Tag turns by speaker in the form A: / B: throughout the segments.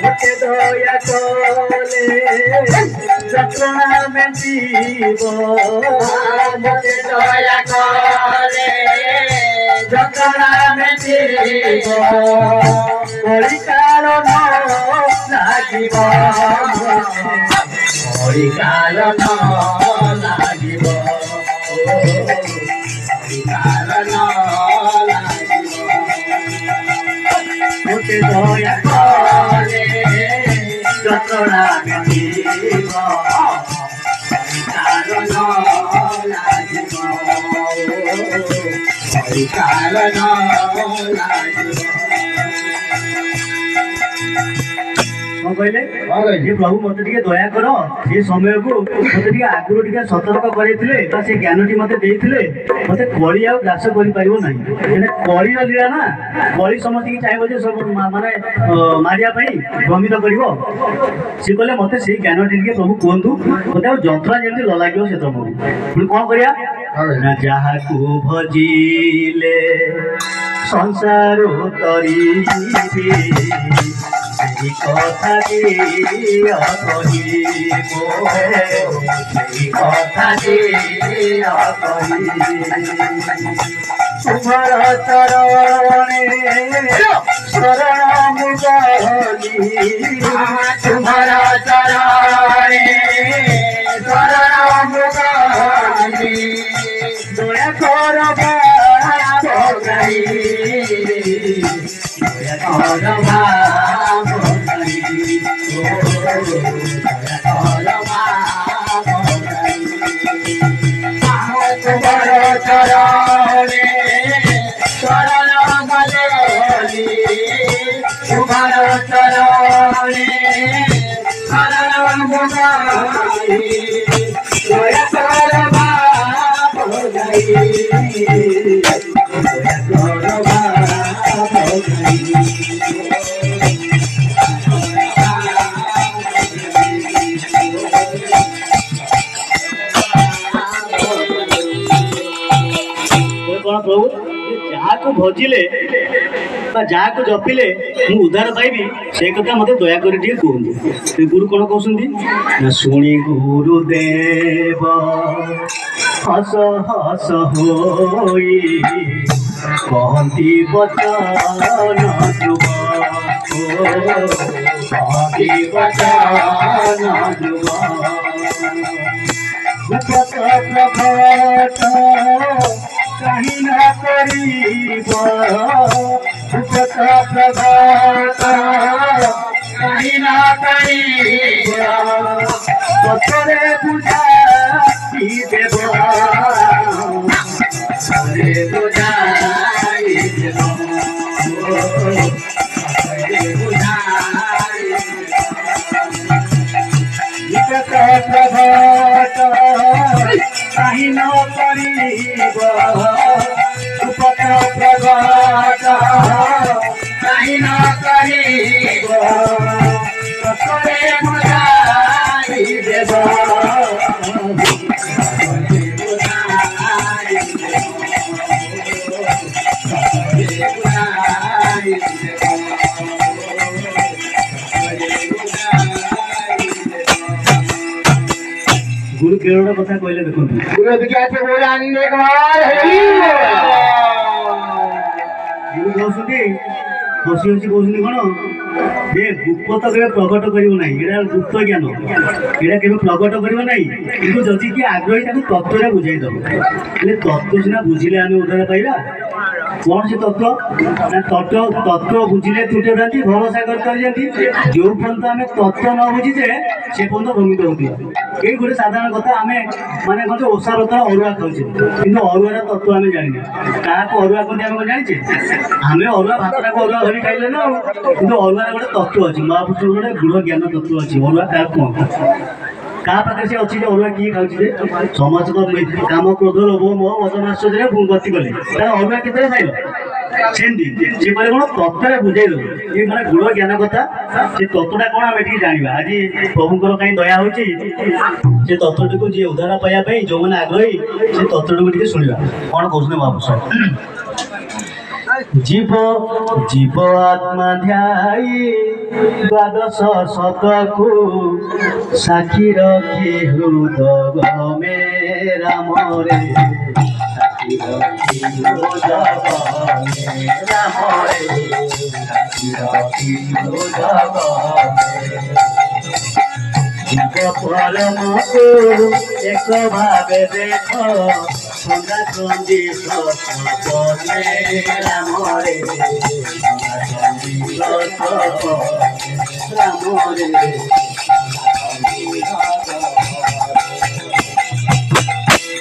A: मुझे दया कोले जकड़ा में जीवो मुझे दया कोले जकड़ा में जीवो कोई कारण लागिबो कोई कारण लागिबो कोई कारण मुझे दया कोले जकड़ा में जीवो कारण लागिबो कोई कारण लागिबो कहले ये प्रभु मत दया कर ये समय को मत आगुरी टे सतर्क कर ज्ञान टी मत मत कली ग्रास कर कली लीला ना कली समस्त चाहिए सब माने मारिया भ्रमित कर सी कहले मत से ज्ञान टी प्रभु कहतु मत जंत्रा जमी न लगे से तुमको पुणी कौन करा जहाँ को भजिले संसार तरी कथा तुम्हार चरणे शरण मुगली तुम्हार चरणे शरण मुगली दया कर प्रभु जहाँ को भजिले जहाँ को जपिले मु उद्धार पाइबी से कथा मत दया कर कहतु गुरु कौन कहते शुणी गुरुदेव हस हस होई कहती बचन ध्रुव कहती बचन ध्रुव प्रभात कहीं न करीब प्रभात कहीं न करीब पथरे बुझाई देव पथरे बुझाई देव पथरे बुझाई प्रभात कहीं न करीब प्रभात कहीं न करीब पथरे बुझाई देव गुरु केवल कथा कहले देखो गुरु विज्ञान बोलानी एक बार गुरु कहते हसी हसी कहते कौन ये गुप्त के प्रकट कर गुप्त ज्ञान यहाँ के प्रकट करना कि जदि किए आग्रही तत्व बुझाई दब तत्व सीना बुझिले आम उद्धार पाइबा कौन से तत्व तत्व बुझिले तुटे भ्रांति भवसागर कर जाती जो पर्यंत आम तत्व न बुझीचे से पर्यंत भ्रमित होती ये गोटे साधारण कथा आम माने कहते ओषा व्रत अरुआ खाऊे कि अरुआर तत्व आम जानी क्या अरुआ कहते आम जाचे आम अरुआ भातटा को अरुआ भावी खाइले ना कि अरुआर गोटे तत्व अच्छी महापुरुष गोटे गृह ज्ञान तत्व अच्छी अरुआ क्या कौन क्या पाखे से अच्छी अरुआ किए खाऊे समाज तो काम क्रोध लोभ मोह मदमाश्चर्य गति कले अरुआ के खाइल सेमती सी कहे कौन तत्व बुझे दो ये मैं गुड़ ज्ञान कथा से तत्वटा कौन आम ये जाना आज प्रभुंर कहीं दया हो तत्वटी को जी उद्धार पाइबा जो मैंने आग्रही से तत्वटी को शुणा कौन कहते महापुरुष জীব জীব আত্মা ধ্যাই দ্বাদশ শতকু সাক্ষী রক্ষি হৃদগমে রামরে সাক্ষী রক্ষি হৃদগমে রামরে সাক্ষী রক্ষি হৃদগমে জীব পরমকু এক ভাবে দেখ সদা চন্দি সপনে রামরে সদা চন্দি রামরে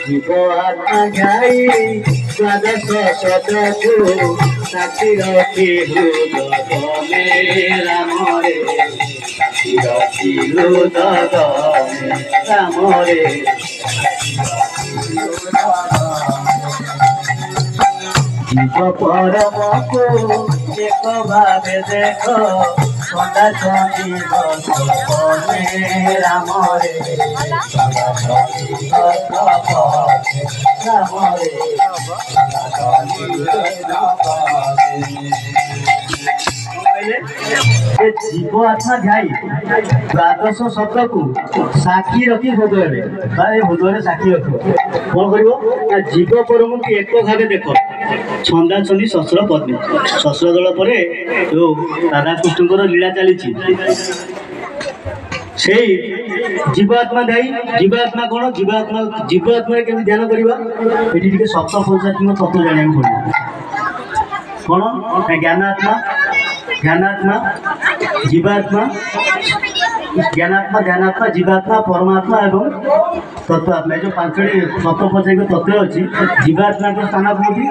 A: জীব আত্মা যাই দ্বাদশ শতকু সাক্ষী রক্ষি হৃদগমে রামরে সাক্ষী রক্ষি হৃদগমে রামরে জীব পরমকু এক ভাবে দেখ সদা চন্দি সপনে রামরে সদা চন্দি সপনে রামরে সদা চন্দি জীব আত্মা যাই দ্বাদশ শতকু সাক্ষী রখি হৃদୟରେ হৃদୟରେ ସାକ୍ଷୀ ରଖିବ କଣ କରିବ ନା ଜୀବ ପରମକୁ ଏକ ଭାବେ ଦେଖ ଛନ୍ଦା ଛନ୍ଦି ଶସ୍ତ୍ର ପଦ୍ମୀ ଶସ୍ତ୍ର ଦଳ ପରେ ଯୋଉ ରାଧାକୃଷ୍ଣଙ୍କର ଲୀଳା ଚାଲିଛି ସେଇ ଜୀବାତ୍ମା ଧାଇ ଜୀବାତ୍ମା କଣ ଜୀବାତ୍ମାରେ କେମିତି ଧ୍ୟାନ କରିବା ଏଠି ଟିକେ ସପ୍ତ ପଞ୍ଚାତ୍ମିକ ତତ୍ତ୍ୱ ଜାଣିବାକୁ ପଡିବ କଣ ଜ୍ଞାନାତ୍ମା ध्यानात्मा जीवात्मा ज्ञानात्मा ध्यानात्मा जीवात्मा परमात्मा एवं तत्वात्मा जो पांचटी सप्त पचायिक तत्व अच्छी जीवात्मा स्थान कौटी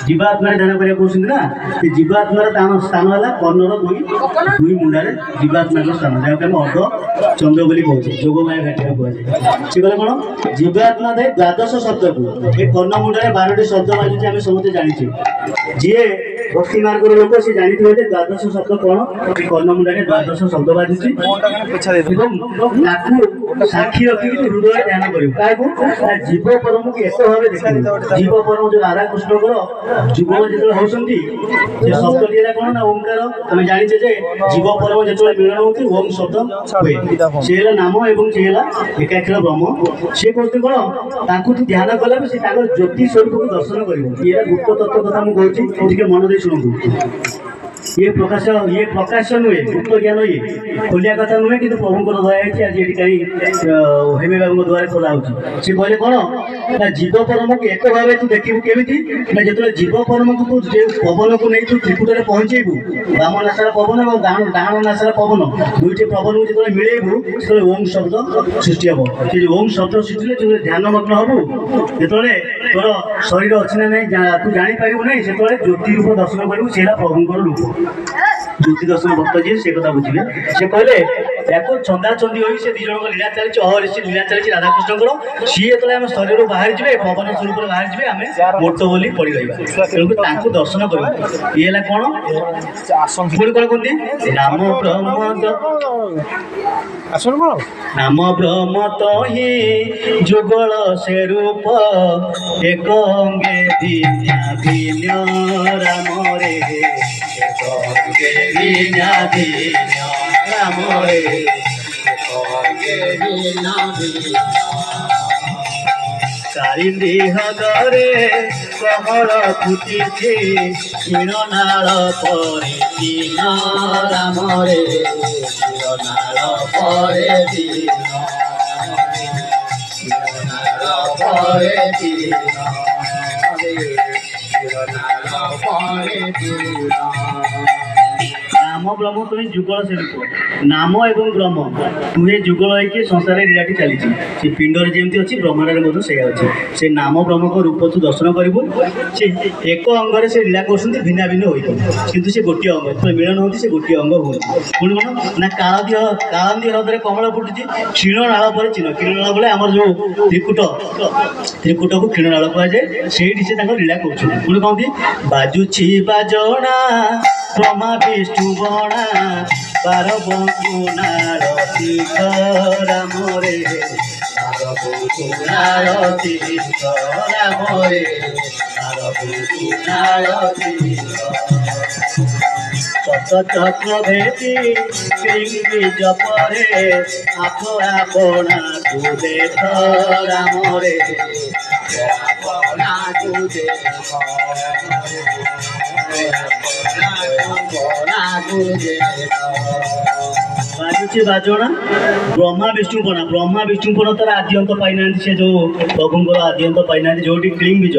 A: जीवात्मा ध्यान करा ना जीवात्मार स्थान है कर्णर दुई मुंडारे जीवात्मा स्थान जहाँ आम अर्ध चंद्र बोली कहे जोगमाया घाटिया कहुए सी कहे कौन जीवात्मा दे द्वादश शब्द को ये कर्ण मुंडारे 12टी शब्द बाजुचे आम समस्त जानी जी भक्ति मार्ग लोक सी जानी द्वादश शब्द कौन कर्ण मुंडारे द्वादश शब्द बाजुची साक्षी रखी हृदय ध्यान कर जीव परम को एक भाव देखा जीव परम जो राधा कृष्ण जुगल जो होती शब्दी कौन ना ओंकार आम जाचे जीव परम जो मिलन होती ओम शब्द हुए सी नाम एवं सी एकाक्षर ब्रह्म सी कहते कौन तू ध्यान कला से ज्योति स्वरूप को दर्शन कर गुप्त तत्व कथा मुझे कहूँ मन दे शुणु ये प्रकाश नुहे गुप्त ज्ञान ये खोलिया कथा नुहे कि प्रभु दया आज ये कहीं हेमे बाबू द्वारा खोला हो सी कहले कौन ना जीव परम को एक भाव तू देखू केमी ना जो जीव परम को तू पवन को नहीं तू त्रिकुटे पहुंचेबू बाम नाशार पवन और डाण नाशार पवन दुईट पवन को जो मिलेबू से ओम शब्द सृष्टि हम से ओम शब्द सृष्टि जो ध्यान मग्न हबू जो तोर शरीर अच्छी ना नहीं तू जापर ना से ज्योति रूप दर्शन करू से प्रभुंर रूप ज्योति दर्शन भक्त जी से कथा बुझे से कहले या चंदा चंदी हो से दिज लीला चली अहर्षि लीला चली राधाकृष्ण सी जो आम शरीर बाहर जाए पवन स्वरूप बाहर जाए आम मोट बोली पड़ रहा तेणुक दर्शन कर ये कौन पुणी कौन कहते नाम ब्रह्म नाम ब्रह्म तो ही जुगल से रूप एक अंगे भिन्या भिन्न राम रे एक अंगे भिन्या भिन्न राम रे एक अंगे भिन्न भिन्न कारिंदी हदरे कमल फुटी क्षीणनाल परे दीन राम रे क्षीणनाल परे दीन क्षीणनाल परे दीन क्षीणनाल परे दीन नाम ब्रह्म तुम्हें जुगल स्वरूप नाम एवं ब्रह्म तुम्हें जुगल होकर संसार लीलाटी चली से पिंडर जमी अच्छी ब्रह्मांड में से अच्छी से नाम ब्रह्म को रूप तू दर्शन करू से एक अंगरे से लीला कर भिन्न भिन्न होती किंतु से गोटे अंग जो मिलन होती से गोटे अंग हुए पुणी कौन ना कालदी ह्रदे कमल फुटुची क्षीणनाल पर चिन्ह क्षीणनाल बोले आम जो त्रिकुट को क्षीणनाल कहुए से लीला कर कहते बाजुची बाजना ब्रह्मा विष्णु बणा बार बंकुनार तीर्थ राम रे बार बंकुनार तीर्थ राम रे बार चक्र भेदी बीज परे आप अपना को देख राम रे अपना को देख बाजुची बाजोना ब्रह्मा विष्णुपण तार आद्यंत पाई से जो प्रभुंर आद्यंत पाई जो क्लीन बीज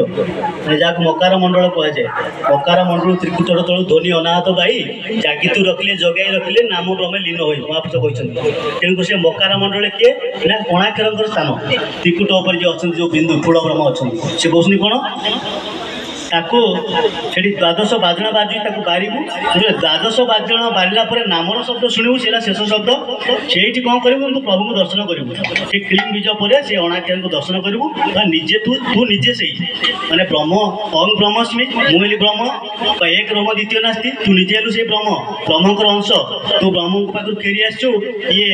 A: जहाँ मकार मंडल कहुए मकार मंडल त्रिकुटर तलु ध्वनि अनाहत गाई जागितु रखिले जगाई रखिले नाम ब्रह्मे लीन हो महापुरुष कहते तेणुक से मकार मंडल किए ना कोणाक्षर स्थान त्रिकुट उपर जो अच्छा जो बिंदु फूल ब्रह्म अच्छा से कहते कौन ताको सेठी द्वादश बाजना बाजू ताको बारिबू द्वादश बाजन बारिला पर नामर शब्द शुणु से शेष शब्द से कौन करू तू प्रभु को दर्शन करू से क्लीन बीज पर से अणाक्षर को दर्शन करू निजे तू निजे से माने ब्रह्म अं ब्रह्मस्मि मुली ब्रह्म एक ब्रह्म द्वितीय नास्ति तू निजे हेलु से ब्रह्मकर अंश तू ब्रह्म पाखु फेरी आसचु ये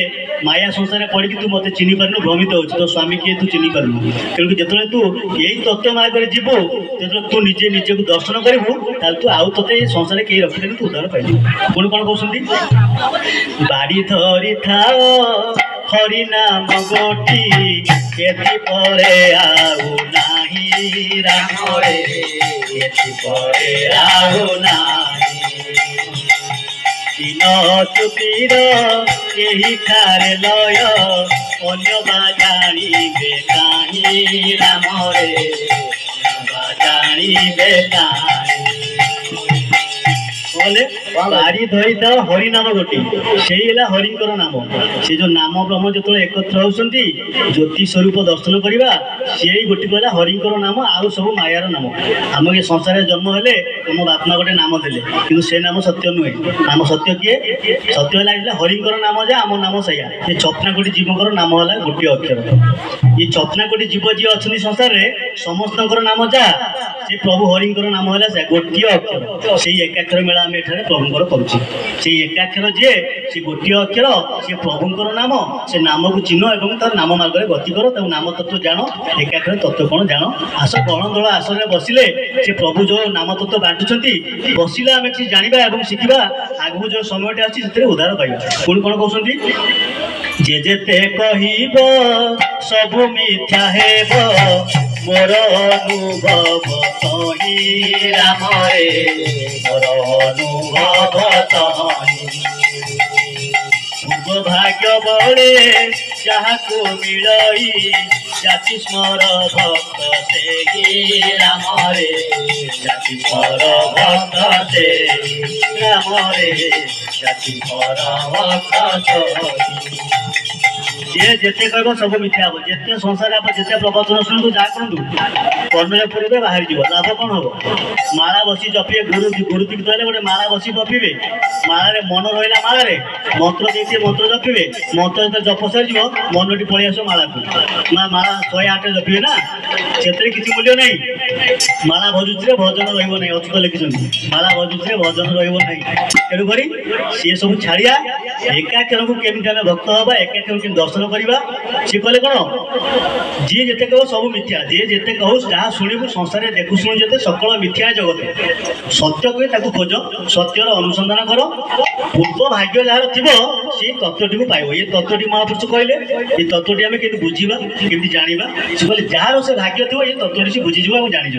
A: माया संसार पड़ी तू मत चिन्ह पारनु भ्रमित हो तो स्वामी किए तू चिन्ह पारनु तेणु जो तू यही तत्व मार्ग जीवु जो तू निजे निजे को दर्शन करू तू आउ ते संसार कहीं रखिदेवी तू उद्धार पाइबू पुणी कौन कहते बाड़ी धरी थाओ हरि नाम गोटी एथि परे आउ नाही राम रे एथि परे आउ नाही दिन चुपीर एही ठारे लय अन्य बा जानिबे काहि राम रे जानिबे काहि बाड़ी धरी था हरि नाम गोटी से हरिंकर नाम से जो नाम ब्रह्म जो एकत्र होती ज्योति स्वरूप दर्शन करवा से गोटी कहला हरिंकर नाम आउ सब मायार नाम आम ये संसार जन्म हेले आम बापमा गोटे नाम देले कि से नाम सत्य नुहे नाम सत्य किए सत्य है हरिंकर नाम जे आम नाम सैया ये चपनाकोटी जीवकर नाम है गोटे अक्षर ये चपनाकोटी जीव जी अच्छा संसार में समस्त नाम जा से प्रभु हरिंकर नाम है गोटे अक्षर से एकाक्षर मेला आम एठारे प्रभुंकर करुचे से एकाक्षर जे से गोटे अक्षर से प्रभुंकर नाम से नाम को चिन्ह और तार नाम मार्ग गति कर नाम तत्व जान एकाक्षर तत्व कौन जान आस गण दल आसन बसिले से प्रभु जो नाम तत्व बांटुंट बसिले आम किसी जाना और शिखा आगू जो समय अच्छी उद्धार पाइबा पुणी कौन कहते जे जेते कहिब सबु मिथ्या हेब मोर अनुभव तहि राम रे मोर अनुभव तहि पूर्व भाग्य बड़े जहाँ को मिलई जाति स्मर भक्त से राम रे जाति स्मर भक्त से राम रे जाति स्मर भक्त जे जेते कहब सब मिथ्या हम जिते संसार आप जिते प्रवचन शुणु जहाँ कहूँ कर्णय पूर्वे बाहर जीव लाभ कौन हम माला बसी जपे गुरु गुरु तीर्थ हेल्ले गोटे माला बसी जपिबे मालारे मन रहा मालारे मंत्र देते मंत्र जपिबे मंत्र जो जप सर मनटी पलि आस माला को माला 108 जपिबे ना से किसी मूल्य नहीं माला भजुचे भजन रही अच्युत लिखिं माला भजुचे भजन रही तेणुक सी सब छाड़िया एकाक्षर को केमी आम भक्त हवा एकाक्षर के दर्शन करवा सी कहले कौन जी जिते कह सब मिथ्या जी जिते कहू जहाँ शुणु संसार देखु शुणु जिते सकल मिथ्या जगत सत्य कहे ताकू खोज सत्यर अनुसंधान कर पूर्व भाग्य जार थी से तत्वटी को पाइब ये तत्वटी महापुरुष कहले ये तत्वटी आम के बुझा केमी जाना से कहले जार से भाग्य थी ये तत्वटी से बुझीज और जानी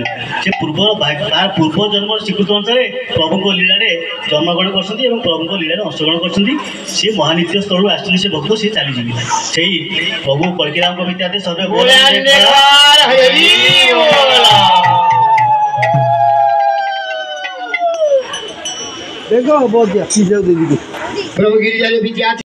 A: से पूर्व तार पूर्व जन्म स्वीकृत अनुसार प्रभु लीला जन्मग्रहण कर प्रभु लीला अंशग्रहण कर महानित्य स्थल आसुच्च से भक्त सी चली से प्रभु कल्कीराम विद्यार्थी सर्वे
B: देखो बहुत प्रभु गिरिजा विद्यार्थी